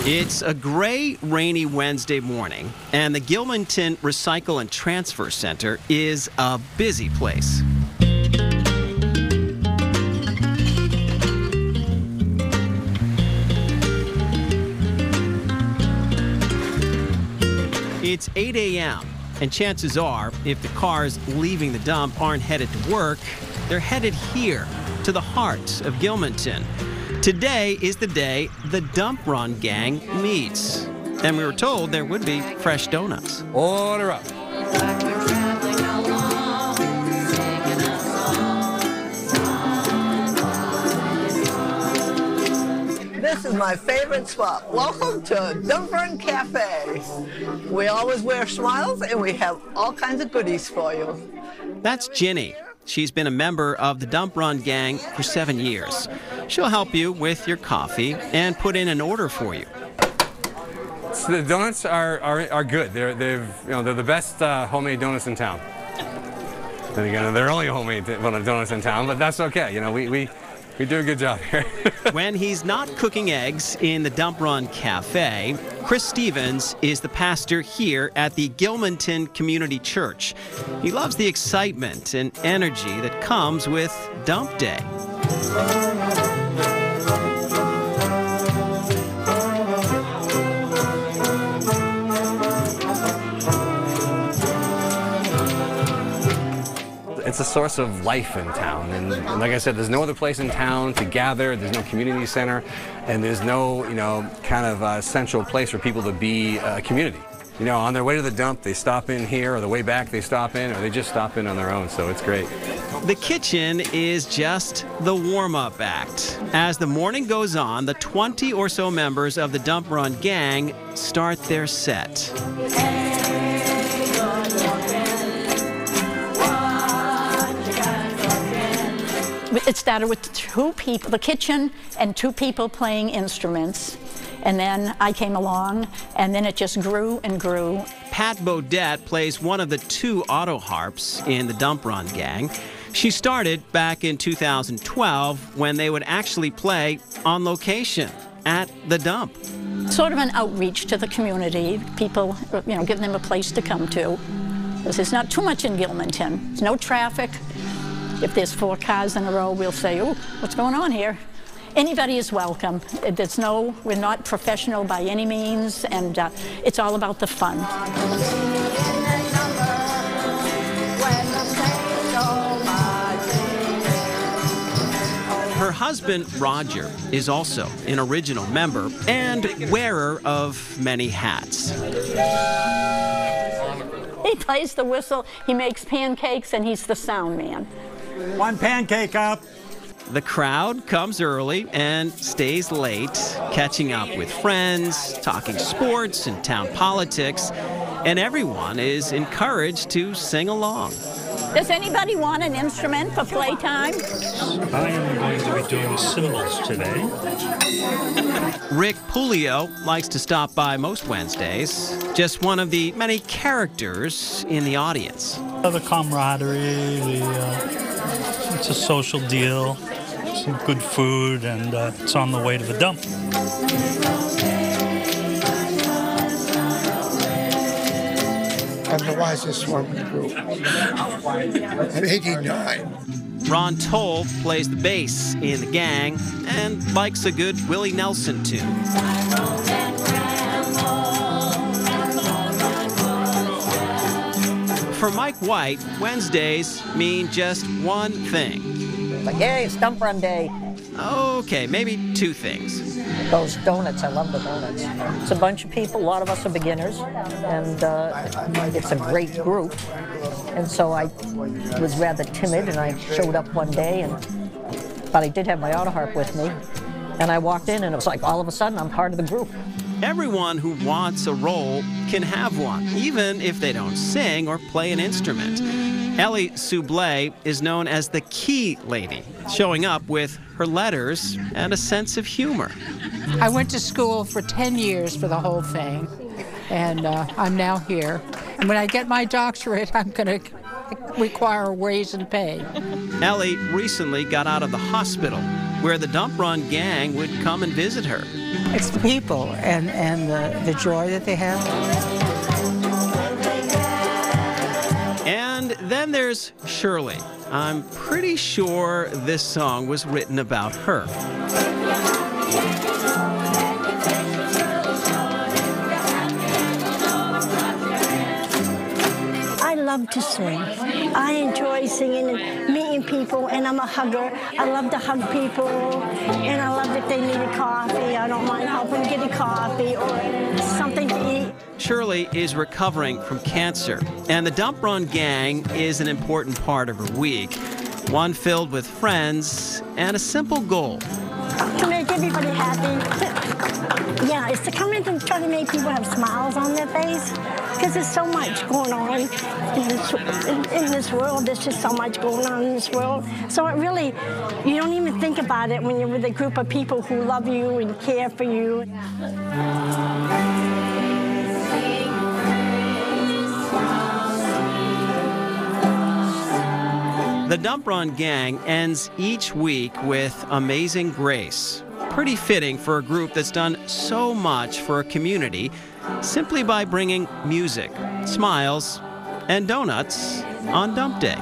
It's a gray, rainy Wednesday morning, and the Gilmanton Recycle and Transfer Center is a busy place. It's 8 a.m., and chances are, if the cars leaving the dump aren't headed to work, they're headed here, to the heart of Gilmanton. Today is the day the Dump Run gang meets. And we were told there would be fresh donuts. Order up. This is my favorite spot. Welcome to Dump Run Cafe. We always wear smiles and we have all kinds of goodies for you. That's Ginny. She's been a member of the Dump Run gang for 7 years. She'll help you with your coffee and put in an order for you. So the donuts are good. They're the best homemade donuts in town. Then again, they're only homemade donuts in town, but that's okay. You know, we do a good job here. When he's not cooking eggs in the Dump Run Cafe, Chris Stevens is the pastor here at the Gilmanton Community Church. He loves the excitement and energy that comes with Dump Day. It's a source of life in town, and like I said, there's no other place in town to gather. There's no community center, and there's no, kind of central place for people to be a community. On their way to the dump, they stop in here, or the way back they stop in, or they just stop in on their own, so it's great. The kitchen is just the warm-up act. As the morning goes on, the 20 or so members of the Dump Run gang start their set. It started with 2 people, the kitchen, and 2 people playing instruments. And then I came along, and then it just grew and grew. Pat Bodette plays one of the 2 auto harps in the Dump Run gang. She started back in 2012 when they would actually play on location at the dump. Sort of an outreach to the community, people, giving them a place to come to. Because there's not too much in Gilmanton. There's no traffic. If there's 4 cars in a row, we'll say, "Oh, what's going on here?" Anybody is welcome. We're not professional by any means, and it's all about the fun. Her husband, Roger, is also an original member and wearer of many hats. He plays the whistle, he makes pancakes, and he's the sound man. 1 pancake up. The crowd comes early and stays late, catching up with friends, talking sports and town politics, and everyone is encouraged to sing along. Does anybody want an instrument for playtime? I am going to be doing cymbals today. Rick Pulio likes to stop by most Wednesdays, just one of the many characters in the audience. The camaraderie, it's a social deal, some good food, and it's on the way to the dump. I'm the wisest one in the group. I'm 89. Ron Toll plays the bass in the gang and likes a good Willie Nelson tune. For Mike White, Wednesdays mean just one thing. Like, hey, it's Dump Run Day. Okay, maybe 2 things. Those donuts, I love the donuts. It's a bunch of people, a lot of us are beginners, and it's a great group. And so I was rather timid, and I showed up one day, but I did have my auto harp with me. And I walked in, and it was like all of a sudden I'm part of the group. Everyone who wants a role can have one, even if they don't sing or play an instrument. Ellie Soublé is known as the Key Lady, showing up with her letters and a sense of humor. I went to school for 10 years for the whole thing, and I'm now here. And when I get my doctorate, I'm going to require a raise in pay. Ellie recently got out of the hospital where the Dump Run gang would come and visit her. It's the people and the joy that they have. And then there's Shirley. I'm pretty sure this song was written about her. I love to sing. I enjoy singing and meeting people, and I'm a hugger. I love to hug people, and I love if they need a coffee. I don't mind helping get a coffee or something to eat. Shirley is recovering from cancer, and the Dump Run gang is an important part of her week, one filled with friends and a simple goal. To make everybody happy. Yeah, it's to come in and try to make people have smiles on their face, because there's so much going on in this world. There's just so much going on in this world. So it really, you don't even think about it when you're with a group of people who love you and care for you. The Dump Run gang ends each week with Amazing Grace. Pretty fitting for a group that's done so much for a community simply by bringing music, smiles, and donuts on Dump Day.